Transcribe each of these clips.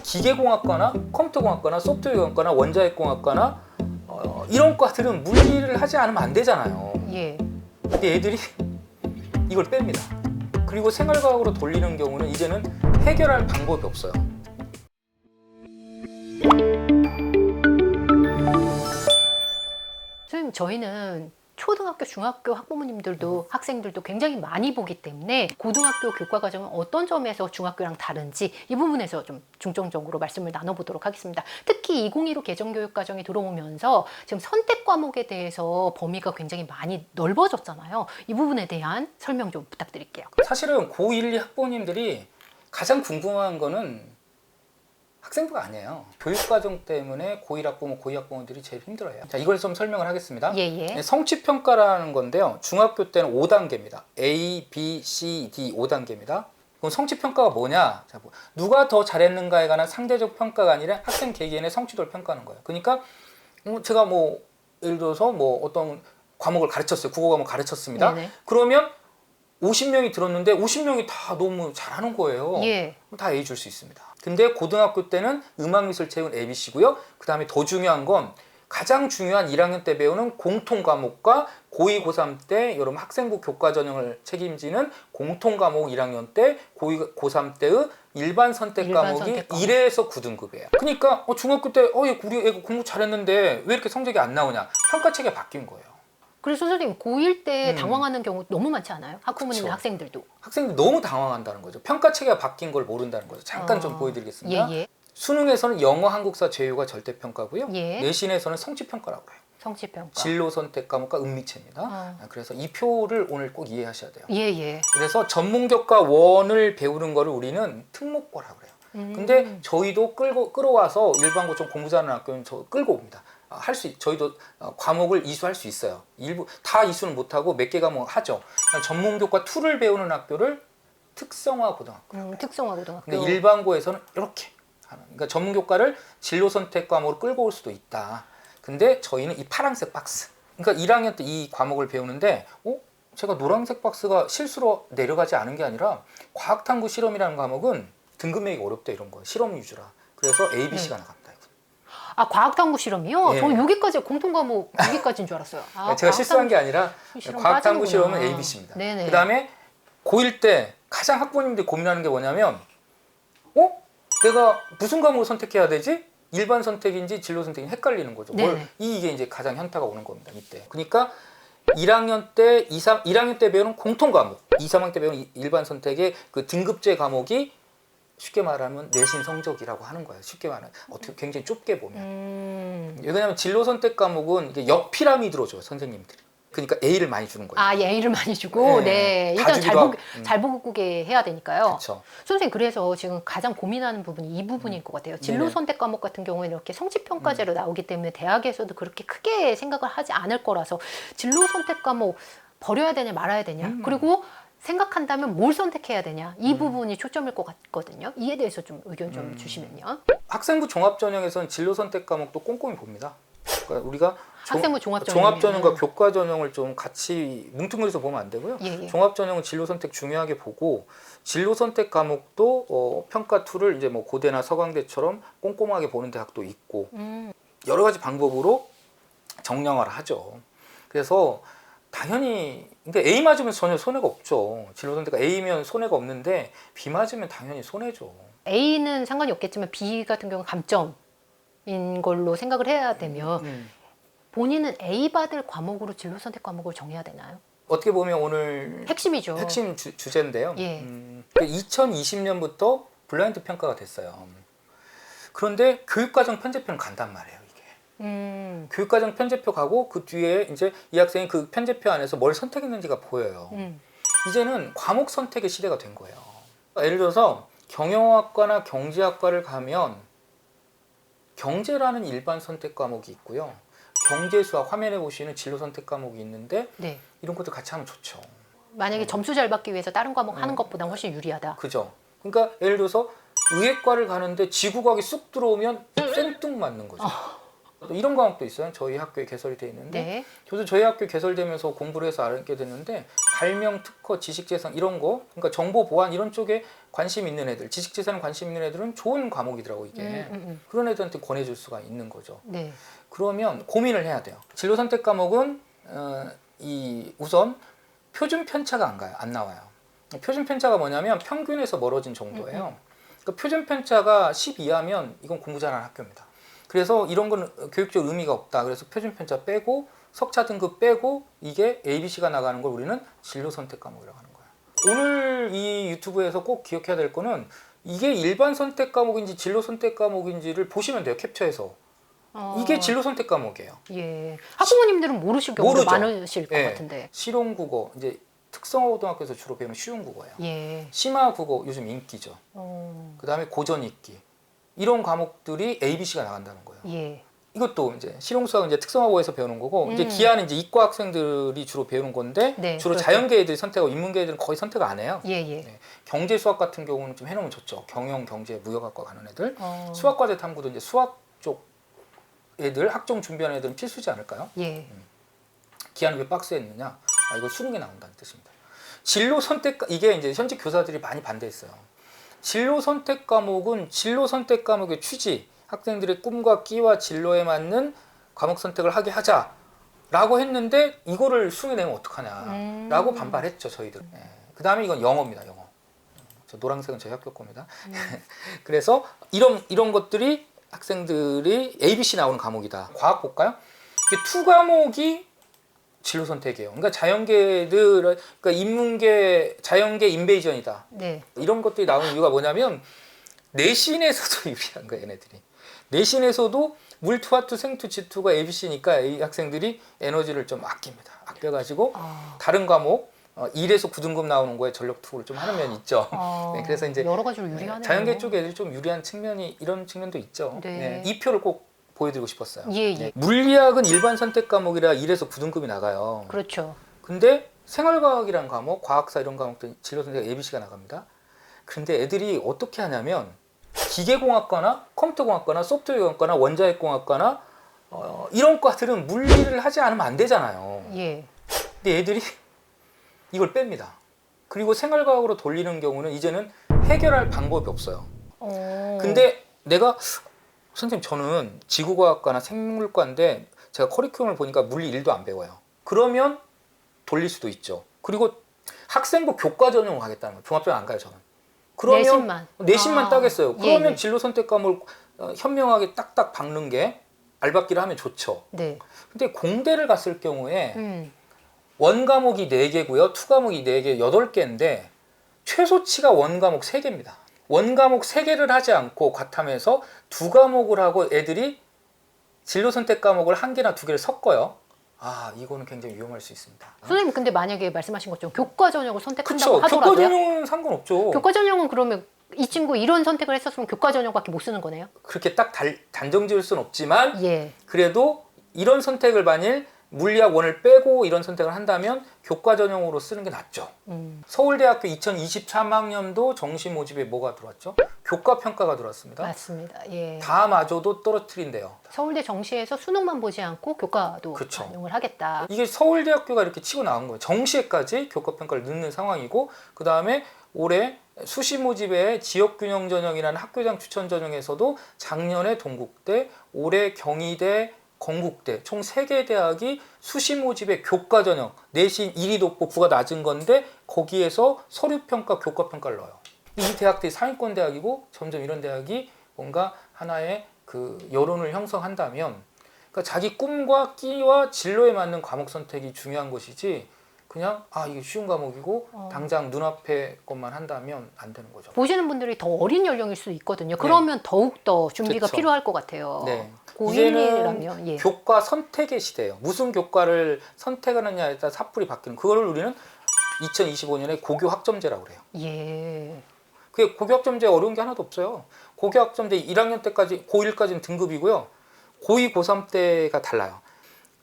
기계공학과나 컴퓨터공학과나 소프트웨어공학과나 원자핵공학과나 이런 과들은 물리를 하지 않으면 안 되잖아요. 예. 근데 애들이 이걸 뺍니다. 그리고 생활과학으로 돌리는 경우는 이제는 해결할 방법이 없어요. 선생님, 저희는 초등학교, 중학교 학부모님들도 학생들도 굉장히 많이 보기 때문에 고등학교 교과 과정은 어떤 점에서 중학교랑 다른지 이 부분에서 좀 중점적으로 말씀을 나눠보도록 하겠습니다. 특히 2015 개정교육과정이 들어오면서 지금 선택 과목에 대해서 범위가 굉장히 많이 넓어졌잖아요. 이 부분에 대한 설명 좀 부탁드릴게요. 사실은 고1, 2 학부모님들이 가장 궁금한 거는 학생부가 아니에요. 교육과정 때문에 고1 학부모, 고2 학부모들이 제일 힘들어해요. 자, 이걸 좀 설명을 하겠습니다. 예. 성취평가라는 건데요. 중학교 때는 5단계입니다. A, B, C, D 5단계입니다. 그럼 성취평가가 뭐냐? 자, 누가 더 잘했는가에 관한 상대적 평가가 아니라 학생 개개인의 성취도를 평가하는 거예요. 그러니까 제가 뭐 예를 들어서 뭐 어떤 과목을 가르쳤어요. 국어 과목 가르쳤습니다. 네네. 그러면 50명이 들었는데 50명이 다 너무 잘하는 거예요. 예. 그럼 다 A 줄 수 있습니다. 근데 고등학교 때는 음악미술 체육은 A, B, C고요. 그 다음에 더 중요한 건 가장 중요한 1학년 때 배우는 공통 과목과 고2, 고3 때 여러분 학생부 교과 전형을 책임지는 공통 과목 1학년 때 고2, 고3 때의 일반 선택 과목이 1에서 9등급이에요. 그러니까 중학교 때 우리 애가 공부 잘했는데 왜 이렇게 성적이 안 나오냐? 평가 체계가 바뀐 거예요. 그래서 선생님 고1 때 당황하는 경우 너무 많지 않아요? 학부모님과 그쵸. 학생들도. 학생들이 너무 당황한다는 거죠. 평가 체계가 바뀐 걸 모른다는 거죠. 잠깐 좀 보여드리겠습니다. 예. 수능에서는 영어, 한국사, 제휴가 절대평가고요. 예. 내신에서는 성취평가라고 해요. 성취평가. 진로 선택 과목과 은미체입니다. 그래서 이 표를 오늘 꼭 이해하셔야 돼요. 예. 그래서 전문교과 1을 배우는 거를 우리는 특목고라고 그래요. 근데 저희도 끌어와서 일반고 좀 공부 잘하는 학교는 저 끌고 옵니다. 저희도 과목을 이수할 수 있어요. 일부 다 이수는 못하고 몇 개 과목 하죠. 전문교과 2를 배우는 학교를 특성화 고등학교. 특성화 고등학교. 근데 일반고에서는 이렇게 하는. 그러니까 전문교과를 진로 선택 과목으로 끌고 올 수도 있다. 근데 저희는 이 파란색 박스. 그러니까 1학년 때 이 과목을 배우는데 제가 노란색 박스가 실수로 내려가지 않은 게 아니라 과학탐구 실험이라는 과목은 등급 매기가 어렵다 이런 거예요. 실험 위주라. 그래서 A, B, C가 나갑니다. 과학탐구 실험이요? 네. 저는 여기까지 공통 과목 여기까지인 줄 알았어요. 제가 실수한 게 아니라 실험 과학탐구 빠지는구나. 실험은 A, B, C입니다. 네네. 그 다음에 고1 때 가장 학부모님들이 고민하는 게 뭐냐면 내가 무슨 과목을 선택해야 되지? 일반 선택인지 진로 선택인지 헷갈리는 거죠. 이게 이제 가장 현타가 오는 겁니다. 이때. 그러니까 1학년 때, 1학년 때 배우는 공통 과목, 2, 3학년 때 배우는 일반 선택의 그 등급제 과목이 쉽게 말하면 내신 성적이라고 하는 거예요. 쉽게 말하면 어떻게 굉장히 좁게 보면. 왜냐하면 진로 선택 과목은 이게 역피라미드로 줘요, 선생님들이. 그러니까 A를 많이 주는 거예요. A를 많이 주고, 네. 일단 잘 보게 해야 되니까요. 그쵸. 선생님, 그래서 지금 가장 고민하는 부분이 이 부분일 것 같아요. 진로 네네. 선택 과목 같은 경우에는 이렇게 성취평가제로 나오기 때문에 대학에서도 그렇게 크게 생각을 하지 않을 거라서 진로 선택 과목 버려야 되냐 말아야 되냐. 그리고 생각한다면 뭘 선택해야 되냐. 이 부분이 초점일 것 같거든요. 이에 대해서 좀 의견 좀 주시면요. 학생부 종합전형에서는 진로 선택 과목도 꼼꼼히 봅니다. 그러니까 우리가 학생부 종합전형. 종합전형과 교과전형을 좀 같이 뭉뚱그려서 보면 안 되고요. 종합전형은 진로 선택 중요하게 보고 진로 선택 과목도 평가 2를 이제 뭐 고대나 서강대처럼 꼼꼼하게 보는 대학도 있고 여러 가지 방법으로 정량화를 하죠. 그래서 당연히 그러니까 A 맞으면 전혀 손해가 없죠. 진로 선택가 A면 손해가 없는데 B 맞으면 당연히 손해죠. A는 상관이 없겠지만 B 같은 경우는 감점인 걸로 생각을 해야 되면 본인은 A 받을 과목으로 진로 선택 과목을 정해야 되나요? 어떻게 보면 오늘 핵심이죠. 핵심 주제인데요. 예. 2020년부터 블라인드 평가가 됐어요. 그런데 교육과정 편제표는 간단 말이에요. 교육과정 편제표 가고 그 뒤에 이제 이 학생이 그 편제표 안에서 뭘 선택했는지가 보여요. 이제는 과목 선택의 시대가 된 거예요. 예를 들어서 경영학과나 경제학과를 가면 경제라는 일반 선택 과목이 있고요. 경제수학 화면에 보시는 진로 선택 과목이 있는데 이런 것들 같이 하면 좋죠. 만약에 점수 잘 받기 위해서 다른 과목 하는 것보다 훨씬 유리하다. 그죠. 그러니까 예를 들어서 의예과를 가는데 지구과학이 쑥 들어오면 생뚱맞는 거죠. 이런 과목도 있어요. 저희 학교에 개설이 돼 있는데 저도 저희 학교에 개설되면서 공부를 해서 알게 됐는데 발명, 특허, 지식재산 이런 거 그러니까 정보 보안 이런 쪽에 관심 있는 애들, 지식재산에 관심 있는 애들은 좋은 과목이더라고 이게. 그런 애들한테 권해줄 수가 있는 거죠. 네. 그러면 고민을 해야 돼요. 진로 선택 과목은 우선 표준 편차가 안 나와요. 표준 편차가 뭐냐면 평균에서 멀어진 정도예요. 그러니까 표준 편차가 10 이하면 이건 공부 잘하는 학교입니다. 그래서 이런 건 교육적 의미가 없다. 그래서 표준 편차 빼고 석차 등급 빼고 이게 ABC가 나가는 걸 우리는 진로 선택 과목이라고 하는 거예요. 오늘 이 유튜브에서 꼭 기억해야 될 거는 이게 일반 선택 과목인지 진로 선택 과목인지를 보시면 돼요. 캡처해서. 이게 진로 선택 과목이에요. 예. 학부모님들은 모르실 경우도 모르죠. 많으실 것 예. 같은데. 실용국어 이제 특성화고등학교에서 주로 배우는 쉬운 국어예요. 예. 심화국어 요즘 인기죠. 그다음에 고전익기 이런 과목들이 ABC가 나간다는 거예요. 예. 이것도 이제 실용수학은 이제 특성화고에서 배우는 거고 이제 기하는 이제 이과 학생들이 주로 배우는 건데 네, 주로 그렇죠. 자연계 애들이 선택하고 인문계 애들은 거의 선택을 안 해요. 예, 예. 네. 경제 수학 같은 경우는 좀 해놓으면 좋죠. 경영, 경제, 무역학과 가는 애들. 어. 수학과제 탐구도 이제 수학 쪽 애들 학종 준비하는 애들은 필수지 않을까요? 예. 기하는 왜 박스했느냐? 아, 이거 20개 나온다는 뜻입니다. 진로 선택 이게 이제 현직 교사들이 많이 반대했어요. 진로 선택 과목은 진로 선택 과목의 취지, 학생들의 꿈과 끼와 진로에 맞는 과목 선택을 하게 하자라고 했는데 이거를 수능에 내면 어떡하냐라고 반발했죠 저희들. 그 다음에 이건 영어입니다. 영어. 저 노란색은 저희 학교 겁니다. 그래서 이런 것들이 학생들이 ABC 나오는 과목이다. 과학 볼까요? 이게 두 과목이 진로 선택이에요. 그러니까 자연계들, 그러니까 인문계, 자연계 인베이전이다. 네. 이런 것들이 나오는 이유가 뭐냐면 내신에서도 유리한 거예요, 얘네들이. 내신에서도 물투, 생투, 지투가 ABC니까 이 학생들이 에너지를 좀 아낍니다. 아껴가지고 다른 과목 1에서 9등급 나오는 거에 전력 투구를 좀 하는 면이 있죠. 네, 그래서 이제 여러 가지로 유리하네요. 자연계 쪽 애들이 좀 유리한 측면이 이런 측면도 있죠. 네. 네, 이 표를 꼭 보여드리고 싶었어요. 예, 예. 네, 물리학은 일반 선택 과목이라 1에서 9등급이 나가요. 그렇죠. 근데 생활과학이란 과목, 과학사 이런 과목들 진로 선택 ABC가 나갑니다. 근데 애들이 어떻게 하냐면 기계공학과나 컴퓨터공학과나 소프트웨어공학과나 원자핵공학과나 이런 과들은 물리를 하지 않으면 안 되잖아요. 예. 근데 애들이 이걸 뺍니다. 그리고 생활과학으로 돌리는 경우는 이제는 해결할 방법이 없어요. 근데 내가 선생님 저는 지구과학과나 생물과인데 제가 커리큘럼을 보니까 물리 1도 안 배워요. 그러면 돌릴 수도 있죠. 그리고 학생부 교과 전형으로 가겠다는 거예요. 종합전형 안 가요 저는. 그러면 내신만 따겠어요. 그러면 예. 진로 선택 과목을 현명하게 딱딱 박는 게 알박기를 하면 좋죠. 네. 근데 공대를 갔을 경우에 원 과목이 4개고요. 투 과목이 4개, 8개인데 최소치가 원 과목 3개입니다. 원 과목 3개를 하지 않고 과탐에서 2과목을 하고 애들이 진로 선택 과목을 1개나 2개를 섞어요. 아, 이거는 굉장히 위험할 수 있습니다. 선생님 근데 만약에 말씀하신 것처럼 교과 전형을 선택한다고 그쵸. 하더라도요. 교과 전형은 상관없죠. 교과 전형은 그러면 이 친구 이런 선택을 했었으면 교과 전형밖에 못 쓰는 거네요? 그렇게 딱 단정 지을 수는 없지만 예. 그래도 이런 선택을 만일 물리학 원을 빼고 이런 선택을 한다면 교과 전형으로 쓰는 게 낫죠. 서울대학교 2023학년도 정시 모집에 뭐가 들어왔죠? 교과 평가가 들어왔습니다. 맞습니다. 예. 다마저도 떨어뜨린대요. 서울대 정시에서 수능만 보지 않고 교과도 그쵸. 반영을 하겠다. 이게 서울대학교가 이렇게 치고 나온 거예요. 정시에까지 교과 평가를 넣는 상황이고 그 다음에 올해 수시 모집의 지역균형 전형이라는 학교장 추천 전형에서도 작년에 동국대, 올해 경희대, 건국대 총 3개 대학이 수시 모집의 교과 전형 내신 1이 높고 9가 낮은 건데 거기에서 서류평가, 교과평가를 넣어요. 이 대학들이 상위권 대학이고 점점 이런 대학이 뭔가 하나의 그 여론을 형성한다면 그러니까 자기 꿈과 끼와 진로에 맞는 과목 선택이 중요한 것이지 그냥 이게 쉬운 과목이고 당장 눈앞에 것만 한다면 안 되는 거죠. 보시는 분들이 더 어린 연령일 수 있거든요. 그러면 더욱더 준비가 그쵸. 필요할 것 같아요. 네. 고1이라면 이제는 교과 선택의 시대예요. 무슨 교과를 선택하느냐에 따라 삽불이 바뀌는 그거를 우리는 2025년에 고교 학점제라고 그래요. 예. 그게 고교 학점제 어려운 게 하나도 없어요. 고교 학점제 1학년 때까지 고1까지는 등급이고요. 고2, 고3 때가 달라요.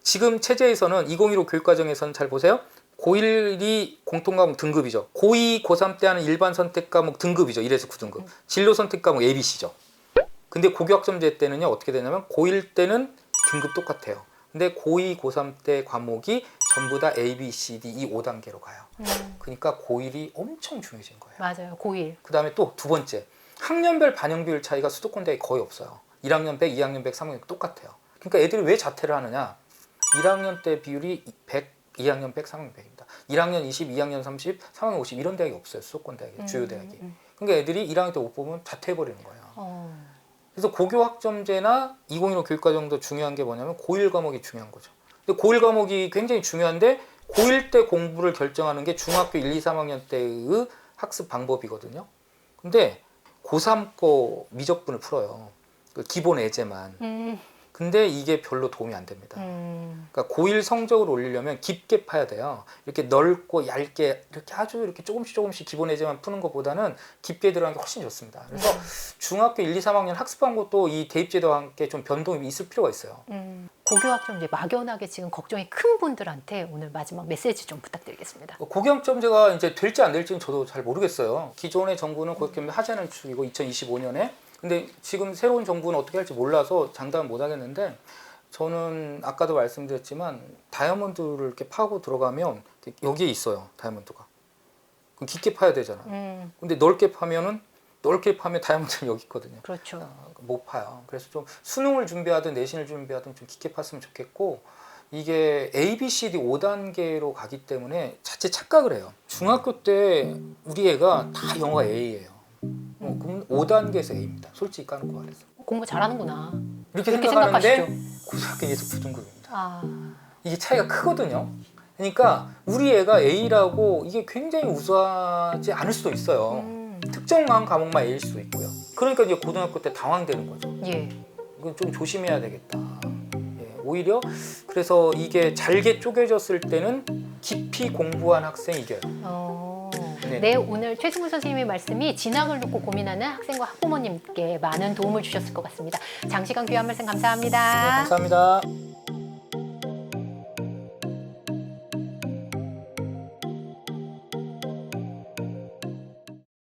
지금 체제에서는 2015 교육과정에서는 잘 보세요. 고1이 공통과목 등급이죠. 고2, 고3 때 하는 일반 선택 과목 등급이죠. 1에서 9등급. 진로 선택 과목 ABC죠. 근데 고교 학점제 때는요. 어떻게 되냐면 고1 때는 등급 똑같아요. 근데 고2, 고3 때 과목이 전부 다 A, B, C, D 이 5단계로 가요. 그러니까 고1이 엄청 중요해진 거예요. 맞아요. 고1. 그 다음에 또 두 번째, 학년별 반영 비율 차이가 수도권 대학이 거의 없어요. 1학년 100, 2학년 100, 3학년 100 똑같아요. 그러니까 애들이 왜 자퇴를 하느냐? 1학년 때 비율이 100, 2학년 100, 3학년 100입니다. 1학년 20, 2학년 30, 3학년 50 이런 대학이 없어요. 수도권 대학이, 주요 대학이. 그러니까 애들이 1학년 때 못 보면 자퇴해버리는 거예요. 그래서 고교 학점제나 2015 교육과정도 중요한 게 뭐냐면 고1 과목이 중요한 거죠. 근데 고1 과목이 굉장히 중요한데 고1 때 공부를 결정하는 게 중학교 1, 2, 3학년 때의 학습 방법이거든요. 근데 고3 거 미적분을 풀어요. 그 기본 예제만. 근데 이게 별로 도움이 안 됩니다. 그러니까 고1 성적을 올리려면 깊게 파야 돼요. 이렇게 넓고 얇게 이렇게 아주 이렇게 조금씩 기본 예제만 푸는 것보다는 깊게 들어가는 게 훨씬 좋습니다. 그래서 중학교 1, 2, 3학년 학습 방법도 이 대입제도와 함께 좀 변동이 있을 필요가 있어요. 고교 학점제 막연하게 지금 걱정이 큰 분들한테 오늘 마지막 메시지 좀 부탁드리겠습니다. 고교 학점제가 이제 될지 안 될지는 저도 잘 모르겠어요. 기존의 정부는 그렇게 하자는 축이고 2025년에 근데 지금 새로운 정부는 어떻게 할지 몰라서 장담은 못 하겠는데 저는 아까도 말씀드렸지만 다이아몬드를 이렇게 파고 들어가면 여기에 있어요. 다이아몬드가. 그럼 깊게 파야 되잖아. 근데 넓게 파면 다이아몬드는 여기 있거든요. 그렇죠. 못 파요. 그래서 좀 수능을 준비하든 내신을 준비하든 좀 깊게 팠으면 좋겠고 이게 A, B, C, D 5단계로 가기 때문에 자칫 착각을 해요. 중학교 때 우리 애가 다 영어가 A예요. 그럼 5단계에서 A입니다. 솔직히 까놓고 말해서. 공부 잘하는구나. 이렇게 이렇게 생각하는데 생각하시죠? 고등학교에서 부등급입니다. 아, 이게 차이가 크거든요. 그러니까 우리 애가 A라고 이게 굉장히 우수하지 않을 수도 있어요. 특정한 과목만 A일 수도 있고요. 그러니까 이제 고등학교 때 당황되는 거죠. 예. 이건 좀 조심해야 되겠다. 예, 오히려 그래서 이게 잘게 쪼개졌을 때는 깊이 공부한 학생이 이겨요. 네, 오늘 최승훈 선생님의 말씀이 진학을 놓고 고민하는 학생과 학부모님께 많은 도움을 주셨을 것 같습니다. 장시간 귀한 말씀 감사합니다. 네, 감사합니다.